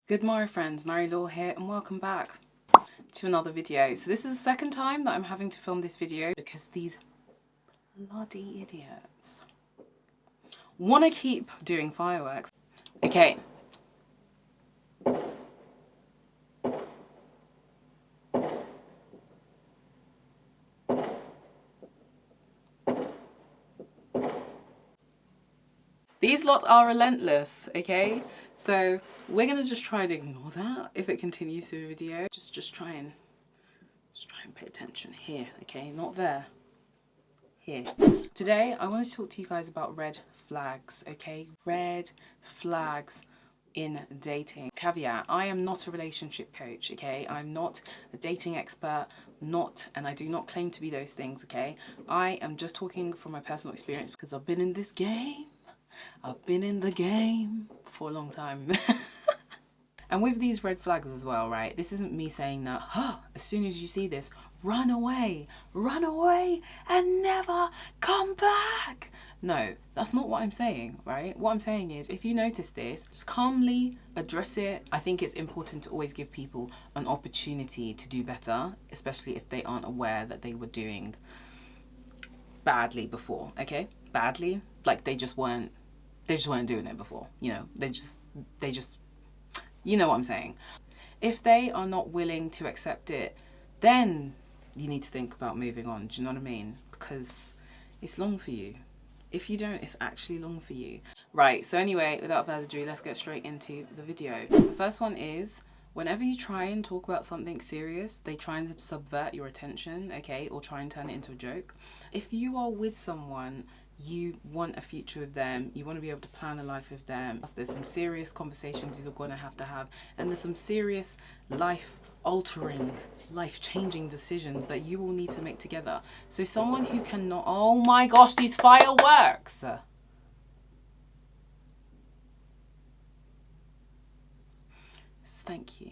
Good morning friends, Marie-Laure here and welcome back to another video. So this is the second time that I'm having to film this video because these bloody idiots want to keep doing fireworks. Okay. These lots are relentless, okay? So we're gonna just try to ignore that if it continues through the video. Just try and pay attention here, okay? Not there. Here. Today I want to talk to you guys about red flags, okay? Red flags in dating. Caveat, I am not a relationship coach, okay? I'm not a dating expert, and I do not claim to be those things, okay? I am just talking from my personal experience because I've been in this game. I've been in the game for a long time. And with these red flags as well, right? This isn't me saying that, as soon as you see this, run away and never come back. No, that's not what I'm saying, right? What I'm saying is if you notice this, just calmly address it. I think it's important to always give people an opportunity to do better, especially if they aren't aware that they were doing badly before, okay? Badly, like they just weren't doing it before, you know? They just you know what I'm saying. If they are not willing to accept it, then you need to think about moving on. Do you know what I mean? Because it's long for you. If you don't, it's actually long for you. Right, so anyway, without further ado, let's get straight into the video. The first one is, whenever you try and talk about something serious, they try and subvert your attention, okay? Or try and turn it into a joke. If you are with someone, you want a future with them, you want to be able to plan a life with them, there's some serious conversations you're going to have, and there's some serious life-altering, life-changing decisions that you will need to make together. So someone who cannot, oh my gosh, these fireworks! Thank you.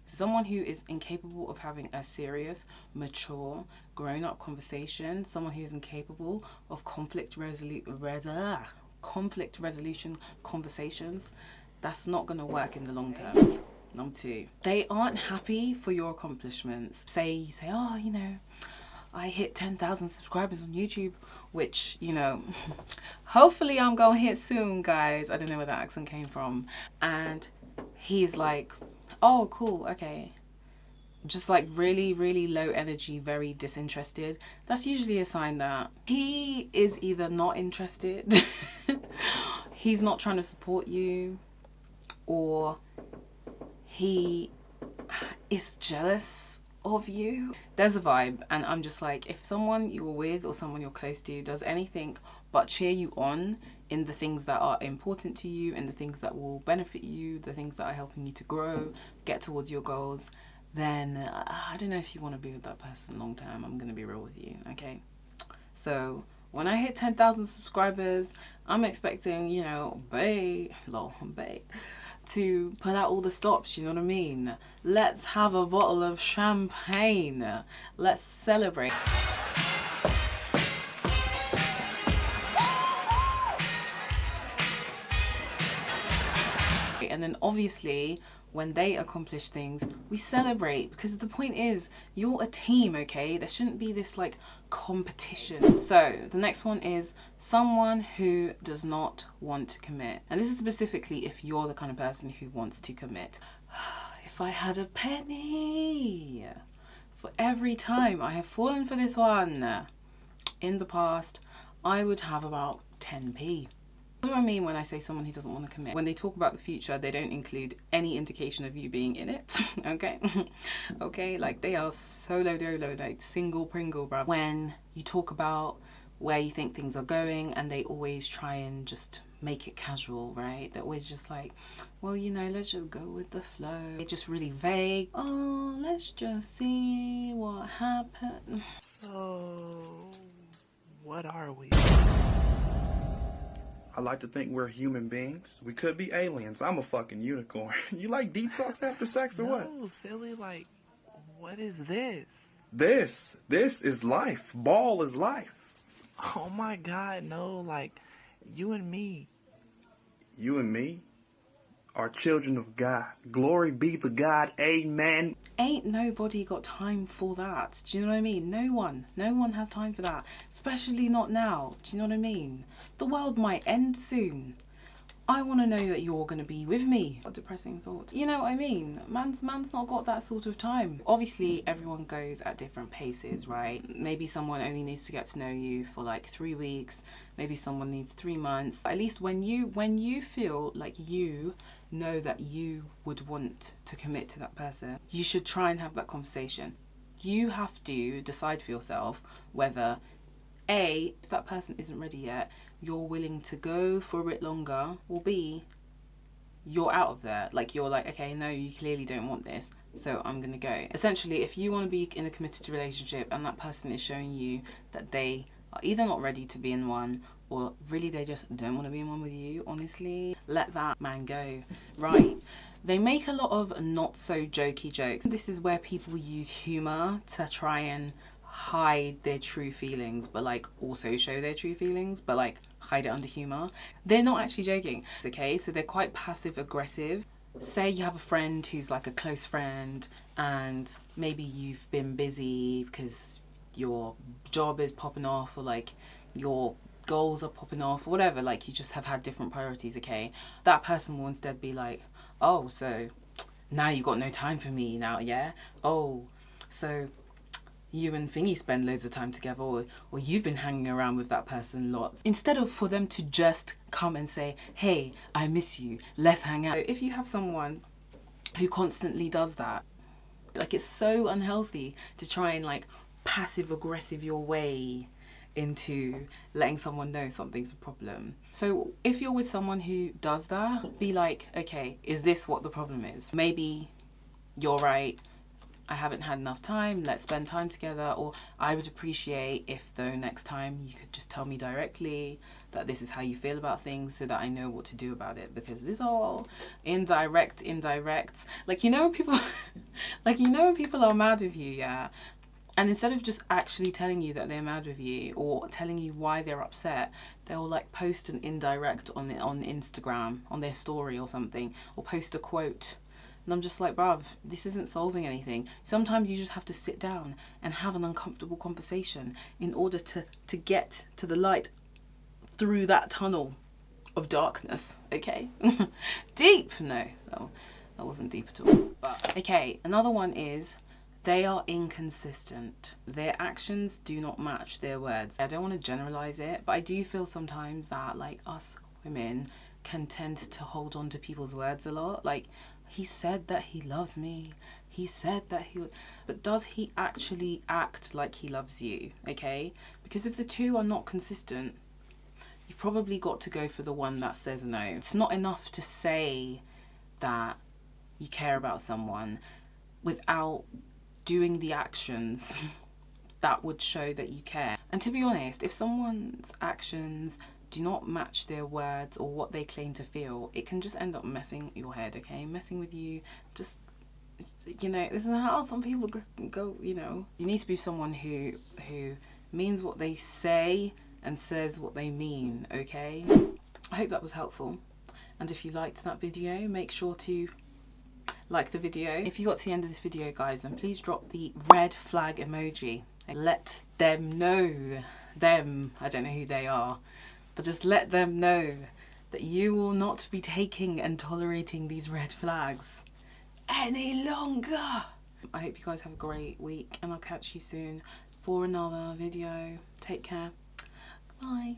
Someone who is incapable of having a serious, mature, grown-up conversation, someone who is incapable of conflict resolution conversations, that's not going to work in the long term. Number two, they aren't happy for your accomplishments. You say, oh, you know, I hit 10,000 subscribers on YouTube, which, you know, hopefully I'm going to hit soon, guys. I don't know where that accent came from. And he's like, oh, cool, okay. Just like really low energy, very disinterested. That's usually a sign that he is either not interested, he's not trying to support you, or he is jealous of you. There's a vibe, and I'm just like, if someone you're with or someone you're close to does anything but cheer you on in the things that are important to you and the things that will benefit you, the things that are helping you to grow, get towards your goals, then I don't know if you want to be with that person long term. I'm going to be real with you, okay? So when I hit 10,000 subscribers, I'm expecting, you know, bae, to pull out all the stops, you know what I mean? Let's have a bottle of champagne. Let's celebrate. And then obviously when they accomplish things, we celebrate, because the point is you're a team, okay? There shouldn't be this like competition. So the next one is someone who does not want to commit. And this is specifically if you're the kind of person who wants to commit. If I had a penny for every time I have fallen for this one in the past, I would have about 10p. What do I mean when I say someone who doesn't want to commit? When they talk about the future, they don't include any indication of you being in it, okay? Okay, like they are solo dolo, like single pringle, bruv. When you talk about where you think things are going, and they always try and just make it casual, right? They're always just like, well, you know, let's just go with the flow. They're just really vague. Oh, let's just see what happened. So, what are we? I like to think we're human beings. We could be aliens. I'm a fucking unicorn. You like deep talks after sex or what? No, silly, like, what is this? This is life. Ball is life. Oh my god, no, like, you and me. You and me? are children of God. Glory be to God. Amen. Ain't nobody got time for that. Do you know what I mean? No one has time for that. Especially not now. Do you know what I mean? The world might end soon. I want to know that you're going to be with me. A depressing thought. You know what I mean? Man's not got that sort of time. Obviously, everyone goes at different paces, right? Maybe someone only needs to get to know you for like 3 weeks. Maybe someone needs 3 months. At least when you feel like you know that you would want to commit to that person, you should try and have that conversation. You have to decide for yourself whether A, if that person isn't ready yet, you're willing to go for a bit longer, or B, you're out of there. Like, you're like, okay, no, you clearly don't want this, so I'm gonna go. Essentially, if you want to be in a committed relationship and that person is showing you that they are either not ready to be in one, or really they just don't want to be in one with you, honestly, let that man go. Right. They make a lot of not so jokey jokes. This is where people use humor to try and hide their true feelings, but like also show their true feelings, but like hide it under humor. They're not actually joking, okay? So they're quite passive aggressive. Say you have a friend who's like a close friend, and maybe you've been busy because your job is popping off, or like your goals are popping off, or whatever, like you just have had different priorities, okay? That person will instead be like, oh, so now you got no time for me now, yeah? Oh, so you and Thingy spend loads of time together, or you've been hanging around with that person lots. Instead of for them to just come and say, hey, I miss you, let's hang out. If you have someone who constantly does that, like, it's so unhealthy to try and like passive aggressive your way into letting someone know something's a problem. So if you're with someone who does that, be like, okay, is this what the problem is? Maybe you're right, I haven't had enough time, let's spend time together. Or I would appreciate if though next time you could just tell me directly that this is how you feel about things, so that I know what to do about it, because this all indirect. Like, you know when people like, you know when people are mad with you, yeah? And instead of just actually telling you that they're mad with you or telling you why they're upset, they'll like post an indirect on Instagram, on their story or something, or post a quote. And I'm just like, bruv, this isn't solving anything. Sometimes you just have to sit down and have an uncomfortable conversation in order to get to the light through that tunnel of darkness, okay? Deep? No, that wasn't deep at all. But, okay, another one is they are inconsistent. Their actions do not match their words. I don't want to generalize it, but I do feel sometimes that like us women can tend to hold on to people's words a lot. Like, he said that he loves me. He said that he would, but does he actually act like he loves you? Okay? Because if the two are not consistent, you've probably got to go for the one that says no. It's not enough to say that you care about someone without doing the actions that would show that you care. And to be honest, if someone's actions do not match their words or what they claim to feel, it can just end up messing your head, okay? Messing with you. Just, you know, this is how some people go, you know. You need to be someone who means what they say and says what they mean, okay? I hope that was helpful. And if you liked that video, make sure to like the video. If you got to the end of this video, guys, then please drop the red flag emoji. Let them know, I don't know who they are, but just let them know that you will not be taking and tolerating these red flags any longer. I hope you guys have a great week, and I'll catch you soon for another video. Take care. Bye.